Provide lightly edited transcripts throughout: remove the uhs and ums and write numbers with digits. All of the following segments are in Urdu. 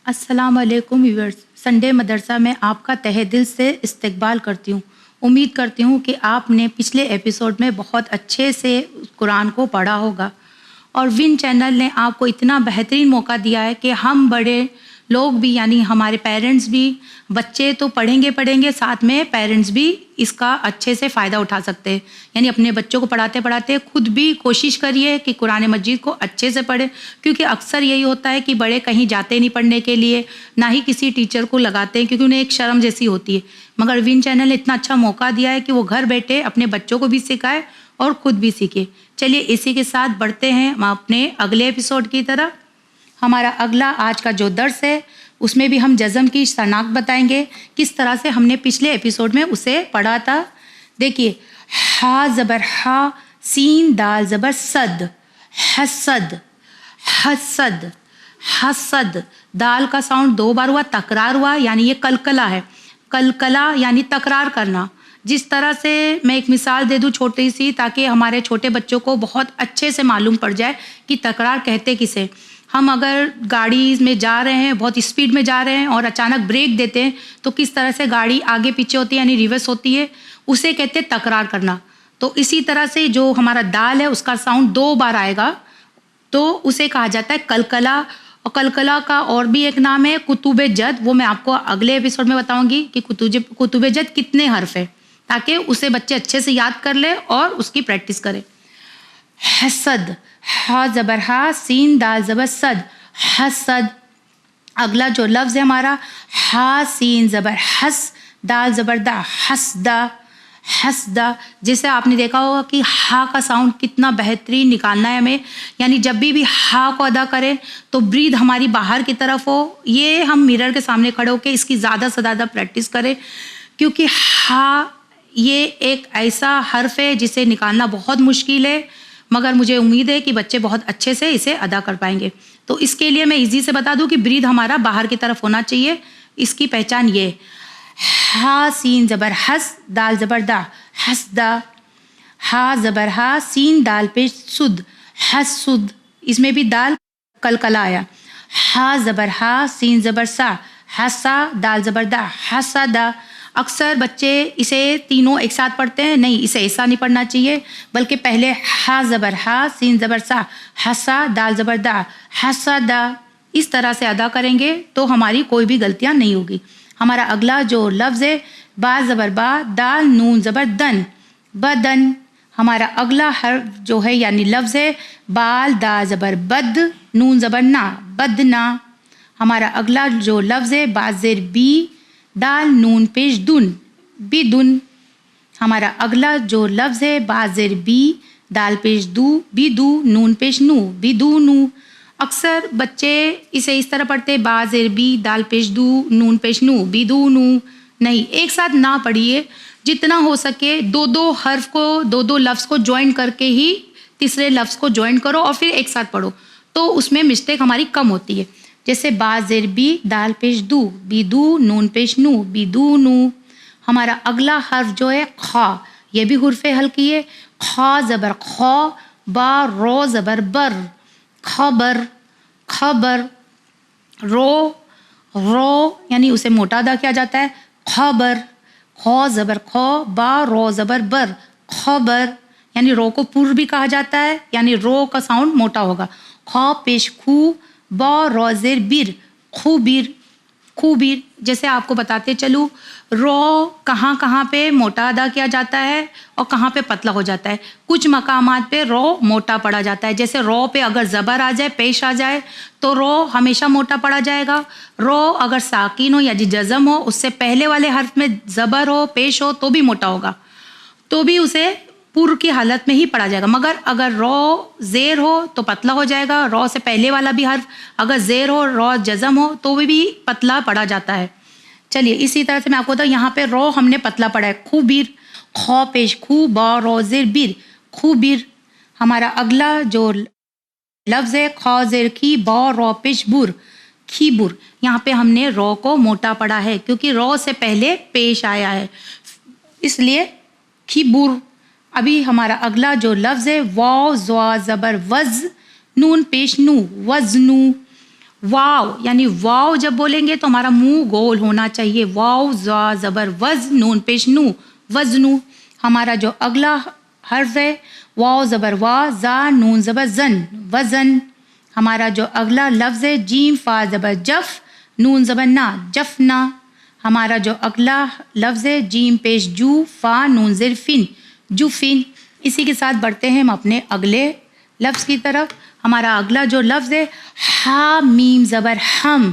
السلام علیکم ویورز، سنڈے مدرسہ میں آپ کا تہہ دل سے استقبال کرتی ہوں۔ امید کرتی ہوں کہ آپ نے پچھلے ایپیسوڈ میں بہت اچھے سے قرآن کو پڑھا ہوگا، اور ون چینل نے آپ کو اتنا بہترین موقع دیا ہے کہ ہم بڑے لوگ بھی، یعنی ہمارے پیرنٹس بھی، بچے تو پڑھیں گے ساتھ میں پیرنٹس بھی اس کا اچھے سے فائدہ اٹھا سکتے ہیں۔ یعنی اپنے بچوں کو پڑھاتے پڑھاتے خود بھی کوشش کریے کہ قرآن مجید کو اچھے سے پڑھیں، کیونکہ اکثر یہی ہوتا ہے کہ بڑے کہیں جاتے نہیں پڑھنے کے لیے، نہ ہی کسی ٹیچر کو لگاتے ہیں، کیونکہ انہیں ایک شرم جیسی ہوتی ہے۔ مگر ون چینل نے اتنا اچھا موقع دیا ہے کہ وہ گھر بیٹھے اپنے بچوں کو بھی سکھائے اور خود بھی سیکھے۔ چلیے اسی کے ساتھ بڑھتے ہیں ہم اپنے اگلے ایپیسوڈ کی طرف۔ ہمارا اگلا آج کا جو درس ہے اس میں بھی ہم جزم کی شناخت بتائیں گے، کس طرح سے ہم نے پچھلے ایپیسوڈ میں اسے پڑھا تھا۔ دیکھیے، ہا زبر ہا، سین دال زبر صد، حسد، حسد، حسد۔ دال کا ساؤنڈ 2 بار ہوا، تکرار ہوا، یعنی یہ کلکلا ہے۔ کلکلا یعنی تکرار کرنا۔ جس طرح سے میں ایک مثال دے دوں چھوٹی سی، تاکہ ہمارے چھوٹے بچوں کو بہت اچھے سے معلوم پڑ جائے کہ تکرار کہتے کسے۔ ہم اگر گاڑی میں جا رہے ہیں، بہت اسپیڈ میں جا رہے ہیں اور اچانک بریک دیتے ہیں تو کس طرح سے گاڑی آگے پیچھے ہوتی ہے، یعنی ریورس ہوتی ہے، اسے کہتے ہیں تکرار کرنا۔ تو اسی طرح سے جو ہمارا دال ہے اس کا ساؤنڈ 2 بار آئے گا تو اسے کہا جاتا ہے کلکلا۔ اور کلکلا کا اور بھی ایک نام ہے کتب جد، وہ میں آپ کو اگلے ایپیسوڈ میں بتاؤں گی کہ کتب جد کتنے حرف ہے، تاکہ اسے بچے اچھے سے یاد کر لے اور اس کی پریکٹس کرے۔ حسد، ہا زبر ہا، سین دال زبر صد، حسد۔ اگلا جو لفظ ہے ہمارا، ہا سین زبر حس، دال زبر دا، حسدہ، حسدہ۔ جیسے آپ نے دیکھا ہوگا کہ ہا کا ساؤنڈ کتنا بہترین نکالنا ہے ہمیں، یعنی جب بھی ہا کو ادا کریں تو برید ہماری باہر کی طرف ہو۔ یہ ہم میرر کے سامنے کھڑے ہو کے اس کی زیادہ سے زیادہ پریکٹس کریں، کیونکہ ہا یہ ایک ایسا حرف ہے جسے نکالنا بہت مشکل ہے، مگر مجھے امید ہے کہ بچے بہت اچھے سے اسے ادا کر پائیں گے۔ تو اس کے لیے میں ایزی سے بتا دوں کہ برید ہمارا باہر کی طرف ہونا چاہیے۔ اس کی پہچان یہ، ہا سین زبر حس، دال زبر دا، حسدہ۔ ہا زبر ہا، سین دال پیش سد، حسد۔ اس میں بھی دال کلکلا آیا۔ ہا زبر ہا، سین زبر سا، حسا، دال زبر دا، حسدہ۔ اکثر بچے اسے تینوں ایک ساتھ پڑھتے ہیں، نہیں، اسے ایسا نہیں پڑھنا چاہیے، بلکہ پہلے ہا زبر ہا، سین زبر سا، حسا، دال زبر دا، حسدہ۔ اس طرح سے ادا کریں گے تو ہماری کوئی بھی غلطیاں نہیں ہوگی۔ ہمارا اگلا جو لفظ ہے، با زبر با، دال نون زبر دن، بدن۔ ہمارا اگلا حرف جو ہے یعنی لفظ ہے، بال دا زبر بد، نون زبر نا، بدنا۔ ہمارا اگلا جو لفظ ہے، با زیر بی، دال نون پیش دن، بدن۔ ہمارا اگلا جو لفظ ہے، با زیر بی، دال پیش دو، بدو، نون پیش نو، بدونو۔ اکثر بچے اسے اس طرح پڑھتے ہیں، با زیر بی، دال پیش دو، نون پیش نو، بدونو۔ نہیں، ایک ساتھ نہ پڑھیے، جتنا ہو سکے 2 حرف کو، 2 لفظ کو جوائن کر کے ہی تیسرے لفظ کو جوائن کرو اور پھر ایک ساتھ پڑھو، تو اس میں مسٹیک ہماری کم ہوتی ہے۔ جیسے با زیر بی، دال پیش دو، بدو، نون پیش نو، بدونو۔ ہمارا اگلا حرف جو ہے خا، یہ بھی حرف ہلکی ہے۔ خا زبر خا، با رو زبر بر، خبر، خبر۔ رو، رو یعنی اسے موٹا ادا کیا جاتا ہے، خبر۔ خا زبر خا، با رو زبر بر، خبر۔ یعنی رو کو پر بھی کہا جاتا ہے، یعنی رو کا ساؤنڈ موٹا ہوگا۔ خا پیش خو، با رو زیر بیر، خوبیر، خوبیر۔ جیسے آپ کو بتاتے چلوں، رو کہاں کہاں پہ موٹا ادا کیا جاتا ہے اور کہاں پہ پتلا ہو جاتا ہے۔ کچھ مقامات پہ رو موٹا پڑا جاتا ہے، جیسے رو پہ اگر زبر آ جائے، پیش آ جائے تو رو ہمیشہ موٹا پڑا جائے گا۔ رو اگر ساکن ہو یا جزم ہو، اس سے پہلے والے حرف میں زبر ہو، پیش ہو، تو بھی موٹا ہوگا، تو بھی اسے پر کی حالت میں ہی پڑھا جائے گا۔ مگر اگر رو زیر ہو تو پتلا ہو جائے گا، رو سے پہلے والا بھی حرف اگر زیر ہو، رو جزم ہو، تو بھی پتلا پڑھا جاتا ہے۔ چلیے اسی طرح سے میں آپ کو بتاؤں، یہاں پہ رو ہم نے پتلا پڑھا ہے، خوبیر۔ خو پیش خو، با رو زیر بیر، خوبیر۔ ہمارا اگلا جو لفظ ہے، خو زیر کی، با رو پیش بر، کھیبر۔ یہاں پہ ہم نے رو کو موٹا پڑھا ہے کیونکہ رو سے پہلے پیش آیا ہے، اس لیے کھیبر۔ ابھی ہمارا اگلا جو لفظ ہے، واو زوا زبر وز، نون پیش نو، وزنو۔ واو یعنی واو جب بولیں گے تو ہمارا منہ گول ہونا چاہیے. واو زا زبر وز نون پیش نو وزنو. ہمارا جو اگلا حرف ہے واو زبر وا زا نون زبر زن وزن. ہمارا جو اگلا لفظ ہے جیم فا زبر جف نون زبر نا جفنا. ہمارا جو اگلا لفظ ہے جیم پیش جو فا نون زیر فن جوفن. اسی کے ساتھ بڑھتے ہیں ہم اپنے اگلے لفظ کی طرف. ہمارا اگلا جو لفظ ہے ہا میم زبر ہم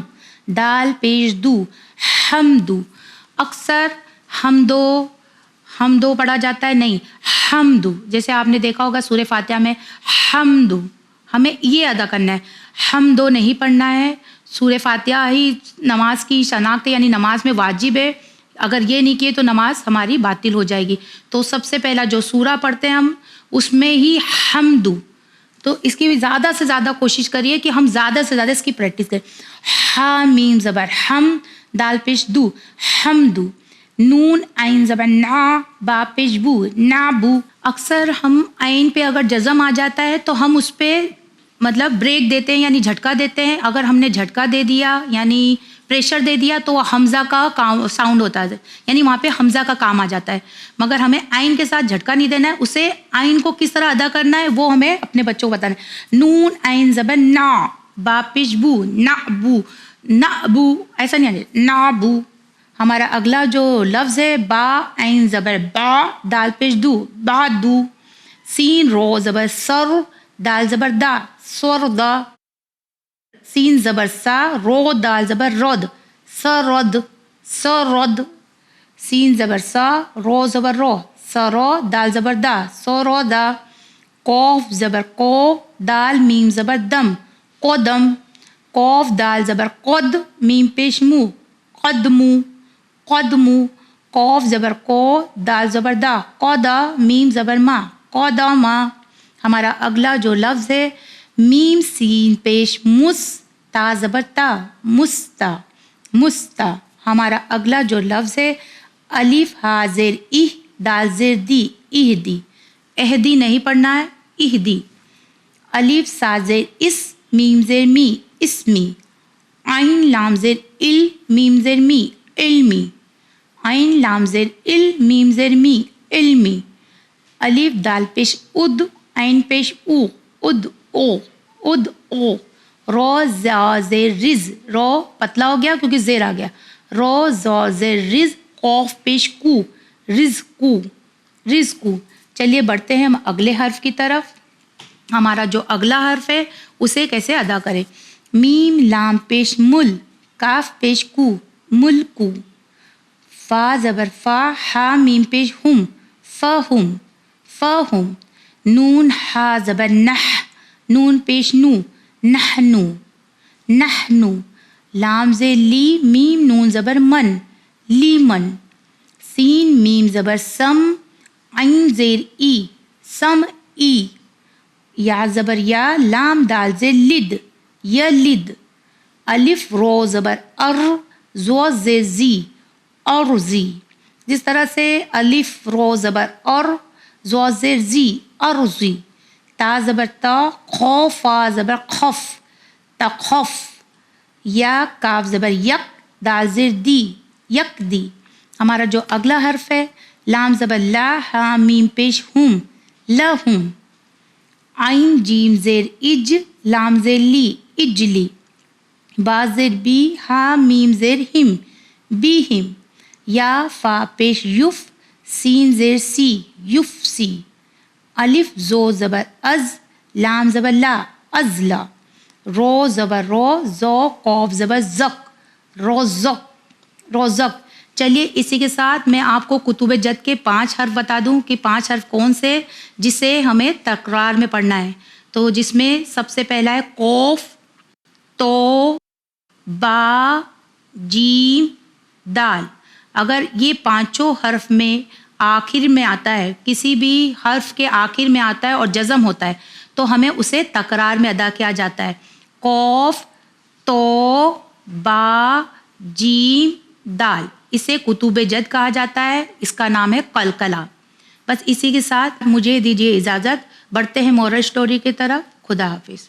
دال پیش دو حمدو. اکثر حمدو پڑھا جاتا ہے, نہیں حمدو. جیسے آپ نے دیکھا ہوگا سورہ فاتحہ میں حمدو, ہمیں یہ ادا کرنا ہے, حمدو نہیں پڑھنا ہے. سورہ فاتحہ ہی نماز کی شناخت ہے, یعنی نماز میں واجب ہے. اگر یہ نہیں کیے تو نماز ہماری باطل ہو جائے گی. تو سب سے پہلا جو سورہ پڑھتے ہیں ہم اس میں ہی حمدو. تو اس کی زیادہ سے زیادہ کوشش کریے کہ ہم زیادہ سے زیادہ اس کی پریکٹس کریں. ہا میم زبر ہم دال پیش دو حمدو. نون عین زبر نا با پیش بو نابو. اکثر ہم عین پہ اگر جزم آ جاتا ہے تو ہم اس پہ مطلب بریک دیتے ہیں یعنی جھٹکا دیتے ہیں. اگر ہم نے جھٹکا دے دیا یعنی پریشر دے دیا تو وہ حمزہ کا ساؤنڈ ہوتا ہے, یعنی وہاں پہ حمزہ کا کام آ جاتا ہے. مگر ہمیں عین کے ساتھ جھٹکا نہیں دینا ہے. اسے عین کو کس طرح ادا کرنا ہے وہ ہمیں اپنے بچوں کو بتانا ہے. نون عین زبر نا با پیش بو نابو نابو ایسا نہیں آنا نابو. ہمارا اگلا جو لفظ ہے با عین زبر با دال پیش دو بادو. سین رو زبر سر دال زبر دا سور دا. سین زبر سا رو دال زبر رد سرد سرد. سین زبر سا رو زبر رو سرو دال زبر دا سورو دا. قوف زبر کو دال میم زبر دم قدم. قوف دال زبر قد میم پیش مو قدمو قدمو. قوف زبر کو دال زبر دا قدا میم زبر ما قدما. ہمارا اگلا جو لفظ ہے میم سین پیش مس تا زبر تا مستا مستا. ہمارا اگلا جو لفظ ہے الف ہا زیر اہ دال زیر دی اہدی. اہدی نہیں پڑھنا ہے اہدی. الف سا زیر اس میم زیر می اسمی. عین لام زیر ال میم زیر می علمی. عین لام زیر ال میم زیر می علمی. الف دال پیش اد عین پیش او اد او اد او. رو زا زیر رز رو پتلا ہو گیا کیونکہ زیر آ گیا. رو زا زیر رز قوف پیش کو رز کو رز کو. چلیے بڑھتے ہیں ہم اگلے حرف کی طرف. ہمارا جو اگلا حرف ہے اسے کیسے ادا کریں. میم لام پیش مل کاف پیش کو ملکو. فا زبر فا ہا میم پیش ہم فہم فہم. نون ہا زبر نح نون پیش نو نحنو نحنو. لام زیر لی میم نون زبر من لیمن. سین میم زبر سم عین زیر ای سم ای. یا زبر یا لام دال زیر لد یلد. الف رو زبر ار زو زیر زی ارزی. جس طرح سے الف رو زبر اور زو زیر زی ارزی. تا زبر تا خو فا زبر خف تخف. یا کاف زبر یک دال زیر دی یک دی. ہمارا جو اگلا حرف ہے لام زبر لا ہا میم پیش ہم لہم. عین جیم زیر اج لام زیر لی اجلی. با زیر بی ہا میم زیر ہم بیہم. یا فا پیش یف سین زیر سی یفسی. الف زو زبر از لام زبر لا ازلا. رو زبر رو زو قوف زبر زق روزق روزق. چلیے اسی کے ساتھ میں آپ کو کتب جد کے 5 حرف بتا دوں کہ 5 حرف کون سے جسے ہمیں تکرار میں پڑھنا ہے. تو جس میں سب سے پہلا ہے قوف تو با جیم دال. اگر یہ 5 حرف میں آخر میں آتا ہے کسی بھی حرف کے آخر میں آتا ہے اور جزم ہوتا ہے تو ہمیں اسے تکرار میں ادا کیا جاتا ہے. قوف تو با جیم دال اسے کتب جد کہا جاتا ہے. اس کا نام ہے قلقلہ. بس اسی کے ساتھ مجھے دیجیے اجازت. بڑھتے ہیں مورل اسٹوری کی طرف. خدا حافظ.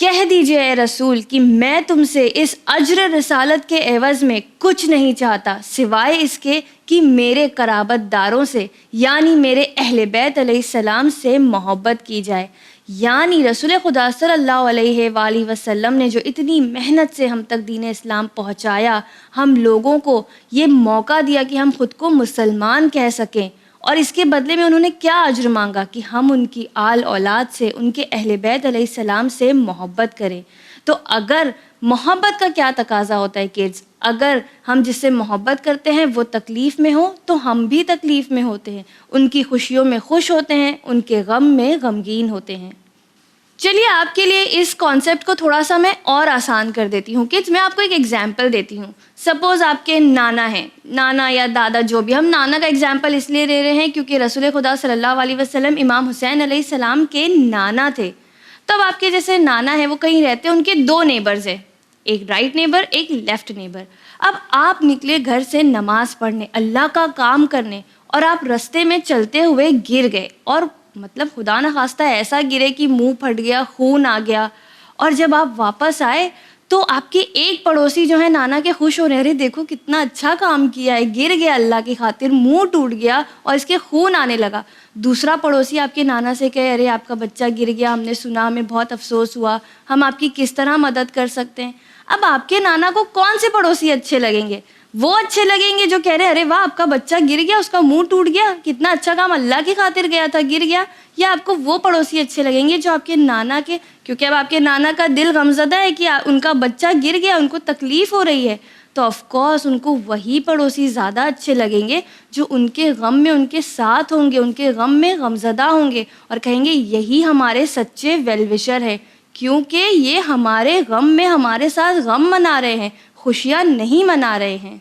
کہہ دیجئے اے رسول کہ میں تم سے اس اجر رسالت کے عوض میں کچھ نہیں چاہتا سوائے اس کے کہ میرے قرابت داروں سے یعنی میرے اہل بیت علیہ السلام سے محبت کی جائے. یعنی رسول خدا صلی اللہ علیہ وآلہ وسلم نے جو اتنی محنت سے ہم تک دین اسلام پہنچایا, ہم لوگوں کو یہ موقع دیا کہ ہم خود کو مسلمان کہہ سکیں, اور اس کے بدلے میں انہوں نے کیا اجر مانگا کہ ہم ان کی آل اولاد سے, ان کے اہل بیت علیہ السلام سے محبت کریں. تو اگر محبت کا کیا تقاضا ہوتا ہے کڈز, اگر ہم جس سے محبت کرتے ہیں وہ تکلیف میں ہو تو ہم بھی تکلیف میں ہوتے ہیں, ان کی خوشیوں میں خوش ہوتے ہیں, ان کے غم میں غمگین ہوتے ہیں. چلیے آپ کے لیے اس کانسیپٹ کو تھوڑا سا میں اور آسان کر دیتی ہوں. کڈز میں آپ کو ایک ایگزامپل دیتی ہوں. سپوز آپ کے نانا ہیں, نانا یا دادا جو بھی, ہم نانا کا ایگزامپل اس لیے لے رہے ہیں کیونکہ رسول خدا صلی اللہ علیہ وسلم امام حسین علیہ السلام کے نانا تھے. تب آپ کے جیسے نانا ہے وہ کہیں رہتے ہیں, ان کے 2 نیبرز ہیں, ایک رائٹ نیبر ایک لیفٹ نیبر. اب آپ نکلے گھر سے نماز پڑھنے, اللہ کا کام کرنے, اور آپ رستے میں چلتے ہوئے گر گئے, اور مطلب خدا نخواستہ ایسا گرے کہ منہ پھٹ گیا, خون آ گیا. اور جب آپ واپس آئے تو آپ کے ایک پڑوسی جو ہے نانا کے خوش ہو رہے, ارے دیکھو کتنا اچھا کام کیا ہے, گر گیا اللہ کی خاطر, منہ ٹوٹ گیا اور اس کے خون آنے لگا. دوسرا پڑوسی آپ کے نانا سے کہے, ارے آپ کا بچہ گر گیا, ہم نے سنا, ہمیں بہت افسوس ہوا, ہم آپ کی کس طرح مدد کر سکتے ہیں. اب آپ کے نانا کو کون سے پڑوسی اچھے لگیں گے؟ وہ اچھے لگیں گے جو کہہ رہے ارے واہ آپ کا بچہ گر گیا, اس کا منہ ٹوٹ گیا, کتنا اچھا کام, اللہ کی خاطر گیا تھا, گر گیا. یا آپ کو وہ پڑوسی اچھے لگیں گے جو آپ کے نانا کے, کیونکہ اب آپ کے نانا کا دل غمزدہ ہے کہ ان کا بچہ گر گیا, ان کو تکلیف ہو رہی ہے, تو آف کورس ان کو وہی پڑوسی زیادہ اچھے لگیں گے جو ان کے غم میں ان کے ساتھ ہوں گے, ان کے غم میں غمزدہ ہوں گے, اور کہیں گے یہی ہمارے سچے ویل وشر ہے, کیونکہ یہ ہمارے غم میں ہمارے ساتھ غم منا رہے ہیں, خوشیاں نہیں منا رہے ہیں.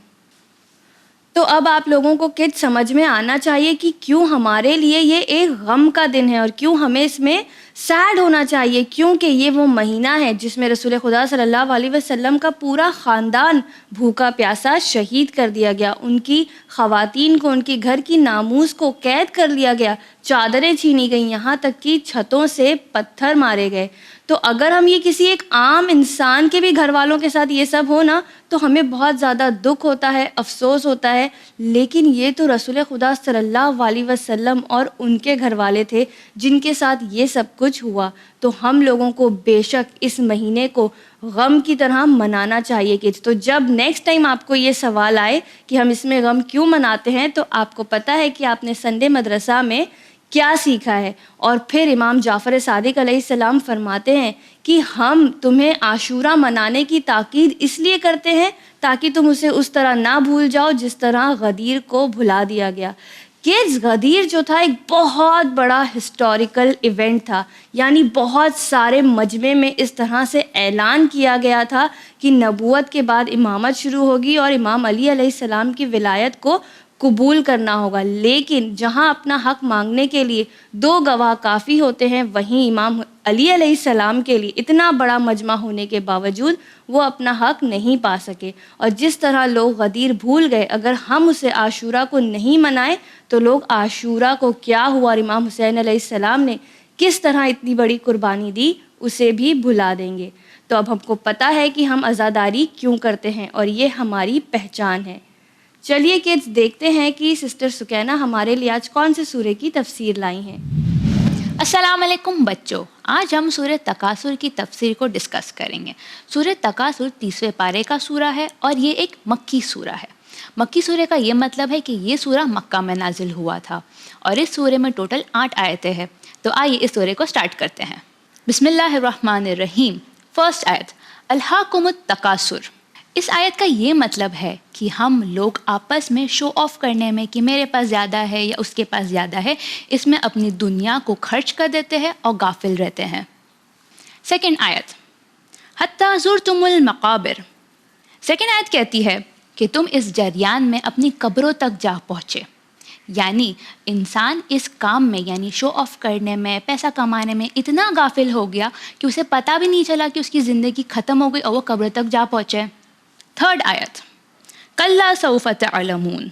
تو اب آپ لوگوں کو کچھ سمجھ میں آنا چاہیے کہ کیوں ہمارے لیے یہ ایک غم کا دن ہے اور کیوں ہمیں اس میں سیڈ ہونا چاہیے, کیونکہ یہ وہ مہینہ ہے جس میں رسول خدا صلی اللہ علیہ وسلم کا پورا خاندان بھوکا پیاسا شہید کر دیا گیا, ان کی خواتین کو, ان کی گھر کی ناموس کو قید کر لیا گیا, چادریں چھینی گئیں, یہاں تک کہ چھتوں سے پتھر مارے گئے. تو اگر ہم یہ کسی ایک عام انسان کے بھی گھر والوں کے ساتھ یہ سب ہو نا تو ہمیں بہت زیادہ دکھ ہوتا ہے, افسوس ہوتا ہے, لیکن یہ تو رسول خدا صلی اللہ علیہ وسلم اور ان کے گھر والے تھے جن کے ساتھ یہ سب کچھ ہوا. تو ہم لوگوں کو بے شک اس مہینے کو غم کی طرح منانا چاہیے. کہ تو جب نیکسٹ ٹائم آپ کو یہ سوال آئے کہ ہم اس میں غم کیوں مناتے ہیں تو آپ کو پتہ ہے کہ آپ نے سنڈے مدرسہ میں کیا سیکھا ہے. اور پھر امام جعفر صادق علیہ السلام فرماتے ہیں کہ ہم تمہیں عاشورہ منانے کی تاکید اس لیے کرتے ہیں تاکہ تم اسے اس طرح نہ بھول جاؤ جس طرح غدیر کو بھلا دیا گیا. کہ غدیر جو تھا ایک بہت بڑا ہسٹوریکل ایونٹ تھا, یعنی بہت سارے مجمع میں اس طرح سے اعلان کیا گیا تھا کہ نبوت کے بعد امامت شروع ہوگی اور امام علی علیہ السلام کی ولایت کو قبول کرنا ہوگا. لیکن جہاں اپنا حق مانگنے کے لیے 2 گواہ کافی ہوتے ہیں, وہیں امام علی علیہ السلام کے لیے اتنا بڑا مجمع ہونے کے باوجود وہ اپنا حق نہیں پا سکے. اور جس طرح لوگ غدیر بھول گئے, اگر ہم اسے عاشورہ کو نہیں منائے تو لوگ عاشورہ کو کیا ہوا اور امام حسین علیہ السلام نے کس طرح اتنی بڑی قربانی دی اسے بھی بھلا دیں گے. تو اب ہم کو پتہ ہے کہ ہم عزاداری کیوں کرتے ہیں اور یہ ہماری پہچان ہے. چلیے کڈز دیکھتے ہیں کہ سسٹر سکینہ ہمارے لیے آج کون سے سورے کی تفسیر لائی ہیں. السلام علیکم بچوں, آج ہم سورہ تکاثر کی تفسیر کو ڈسکس کریں گے. سورہ تکاثر 30ویں پارے کا سورہ ہے اور یہ ایک مکی سورہ ہے. مکی سورہ کا یہ مطلب ہے کہ یہ سورہ مکہ میں نازل ہوا تھا اور اس سورے میں ٹوٹل 8 آیتیں ہیں. تو آئیے اس سورے کو سٹارٹ کرتے ہیں. بسم اللہ الرحمن الرحیم. فرسٹ آیت, الہاکم التکاثر. اس آیت کا یہ مطلب ہے کہ ہم لوگ آپس میں شو آف کرنے میں کہ میرے پاس زیادہ ہے یا اس کے پاس زیادہ ہے, اس میں اپنی دنیا کو خرچ کر دیتے ہیں اور غافل رہتے ہیں. سیکنڈ آیت, حتی زرتم المقابر. سیکنڈ آیت کہتی ہے کہ تم اس جریان میں اپنی قبروں تک جا پہنچے. یعنی انسان اس کام میں یعنی شو آف کرنے میں, پیسہ کمانے میں اتنا غافل ہو گیا کہ اسے پتہ بھی نہیں چلا کہ اس کی زندگی ختم ہو گئی اور وہ قبر تک جا پہنچے. تھرڈ آیت, کلا سوف تعلمون.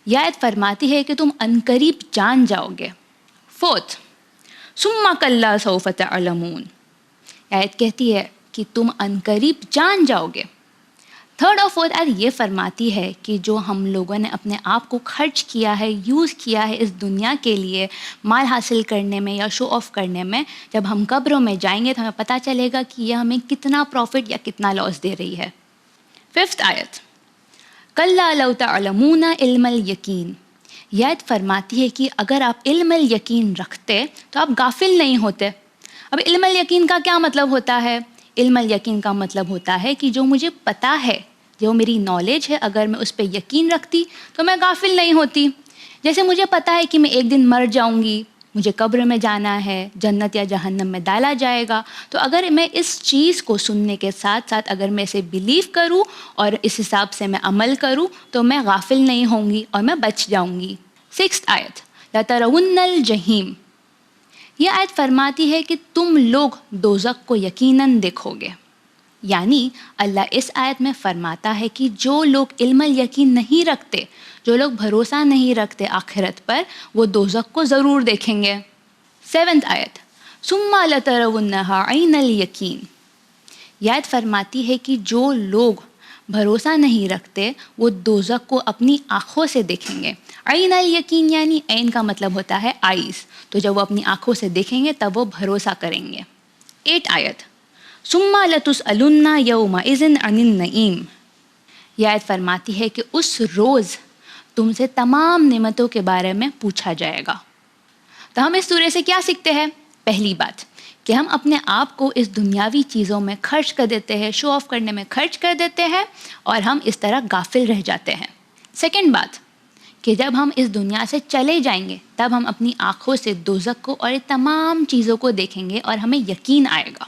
یہ آیت فرماتی ہے کہ تم عنقریب جان جاؤ گے. فورتھ, ثم کلا سوف تعلمون. آیت کہتی ہے کہ تم عنقریب جان جاؤ گے۔ تھرڈ اور فورتھ آیت یہ فرماتی ہے کہ جو ہم لوگوں نے اپنے آپ کو خرچ کیا ہے، یوز کیا ہے اس دنیا کے لیے مال حاصل کرنے میں یا شو آف کرنے میں، جب ہم قبروں میں جائیں گے تو ہمیں پتہ چلے گا کہ یہ ہمیں کتنا پروفٹ یا کتنا لاس دے رہی ہے۔ ففتھ آیت، کلا لو تعلمون علم الیقین، یہ آیت فرماتی ہے کہ اگر آپ علم الیقین رکھتے تو آپ غافل نہیں ہوتے۔ اب علم الیقین کا کیا مطلب ہوتا ہے؟ علم الیقین کا مطلب ہوتا ہے کہ جو مجھے پتہ ہے، جو میری نالج ہے، اگر میں اس پہ یقین رکھتی تو میں غافل نہیں ہوتی۔ جیسے مجھے پتہ ہے کہ میں ایک دن مر جاؤں گی، مجھے قبر میں جانا ہے، جنت یا جہنم میں ڈالا جائے گا، تو اگر میں اس چیز کو سننے کے ساتھ ساتھ اگر میں اسے بلیو کروں اور اس حساب سے میں عمل کروں تو میں غافل نہیں ہوں گی اور میں بچ جاؤں گی۔ سکسth آیت، لَتَرَوُنَّ الْجَحِیمَ، یہ آیت فرماتی ہے کہ تم لوگ دوزخ کو یقیناً دیکھو گے۔ یعنی اللہ اس آیت میں فرماتا ہے کہ جو لوگ علم الیقین نہیں رکھتے، جو لوگ بھروسہ نہیں رکھتے آخرت پر، وہ دوزخ کو ضرور دیکھیں گے۔ 7th آیت، ثُمَّ لَتَرَوُنَّهَا عَيْنَ الْيَقِينِ، یہ آیت فرماتی ہے کہ جو لوگ بھروسہ نہیں رکھتے وہ دوزخ کو اپنی آنکھوں سے دیکھیں گے۔ عین الیقین یعنی عین کا مطلب ہوتا ہے آئیز، تو جب وہ اپنی آنکھوں سے دیکھیں گے تب وہ بھروسہ کریں گے۔ 8 آیت، ثم لتسألن یومئذ عن النعیم، یہ آیت فرماتی ہے کہ اس روز تم سے تمام نعمتوں کے بارے میں پوچھا جائے گا۔ تو ہم اس سورے سے کیا سیکھتے ہیں؟ پہلی بات کہ ہم اپنے آپ کو اس دنیاوی چیزوں میں خرچ کر دیتے ہیں، شو آف کرنے میں خرچ کر دیتے ہیں اور ہم اس طرح غافل رہ جاتے ہیں۔ سیکنڈ بات کہ جب ہم اس دنیا سے چلے جائیں گے تب ہم اپنی آنکھوں سے دوزخ کو اور تمام چیزوں کو دیکھیں گے اور ہمیں یقین آئے گا۔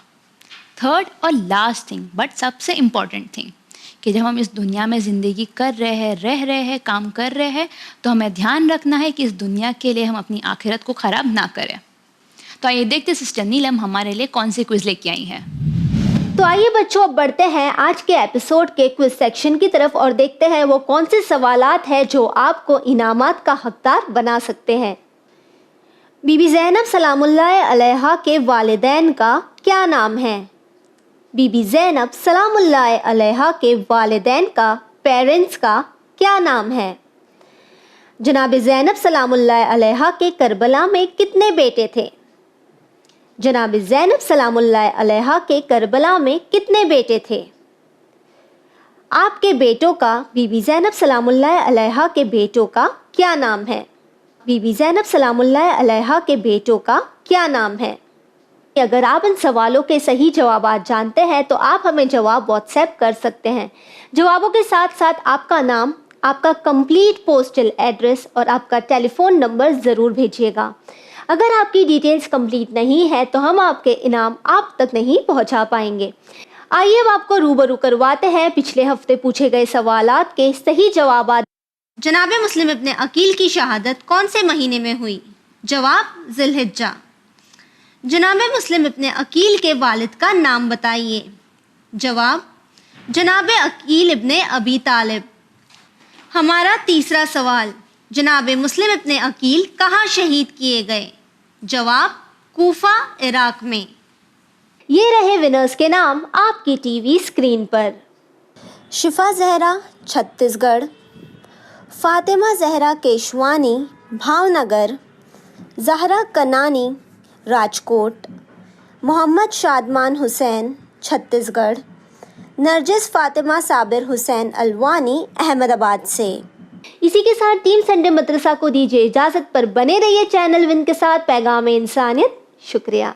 تھرڈ اور لاسٹ تھنگ بٹ سب سے امپورٹنٹ تھنگ کہ جب ہم اس دنیا میں زندگی کر رہے ہیں، رہ رہے ہیں، کام کر رہے ہیں، تو ہمیں دھیان رکھنا ہے کہ اس دنیا کے لیے ہم اپنی آخرت کو خراب نہ کریں۔ تو آئیے دیکھتے سسٹر نیلم ہمارے لیے کون سی کوئز لے کے آئی ہیں۔ تو آئیے بچوں اب بڑھتے ہیں آج کے ایپیسوڈ کے کوئز سیکشن کی طرف اور دیکھتے ہیں وہ کون سے سوالات ہیں جو آپ کو انعامات کا حقدار بنا سکتے ہیں۔ بی بی زینب سلام اللہ علیہا کے والدین کا کیا نام ہے؟ بی بی زینب سلام اللہ علیہا کے والدین کا، پیرنٹس کا کیا نام ہے؟ جناب زینب سلام اللہ علیہا کے کربلا میں کتنے بیٹے تھے؟ جناب زینب سلام اللہ علیہا کے کربلا میں کتنے بیٹے تھے؟ آپ کے بیٹوں کا، بی بی زینب سلام اللہ علیہا کے بیٹوں کا کیا نام ہے؟ بی بی زینب سلام اللہ علیہا کے بیٹوں کا کیا نام ہے؟ اگر آپ ان سوالوں کے صحیح جوابات جانتے ہیں تو آپ ہمیں جواب واٹس ایپ کر سکتے ہیں۔ جوابوں کے ساتھ ساتھ آپ کا نام، آپ کا کمپلیٹ پوسٹل ایڈریس اور آپ کا ٹیلی فون نمبر ضرور بھیجیے گا۔ اگر آپ کی ڈیٹیلز کمپلیٹ نہیں ہے تو ہم آپ کے انعام آپ تک نہیں پہنچا پائیں گے۔ آئیے اب آپ کو روبرو کرواتے ہیں پچھلے ہفتے پوچھے گئے سوالات کے صحیح جوابات۔ جناب مسلم ابن عقیل کی شہادت کون سے مہینے میں ہوئی؟ جواب ذی الحجہ۔ جناب مسلم ابن عقیل کے والد کا نام بتائیے۔ جواب جناب عقیل ابن ابی طالب۔ ہمارا تیسرا سوال، جناب مسلم ابن عقیل کہاں شہید کیے گئے؟ جواب کوفہ، عراق میں۔ یہ رہے ونرز کے نام آپ کی ٹی وی اسکرین پر۔ شفا زہرا چھتیس گڑھ، فاطمہ زہرا کیشوانی بھاونگر، زہرا کنانی راجکوٹ، محمد شادمان حسین چھتیس گڑھ، نرجس فاطمہ صابر حسین الوانی احمد آباد سے۔ اسی کے ساتھ ٹیم سنڈے مدرسہ کو دیجیے اجازت، پر بنے رہیے چینل ون کے ساتھ۔ پیغام انسانیت، شکریہ۔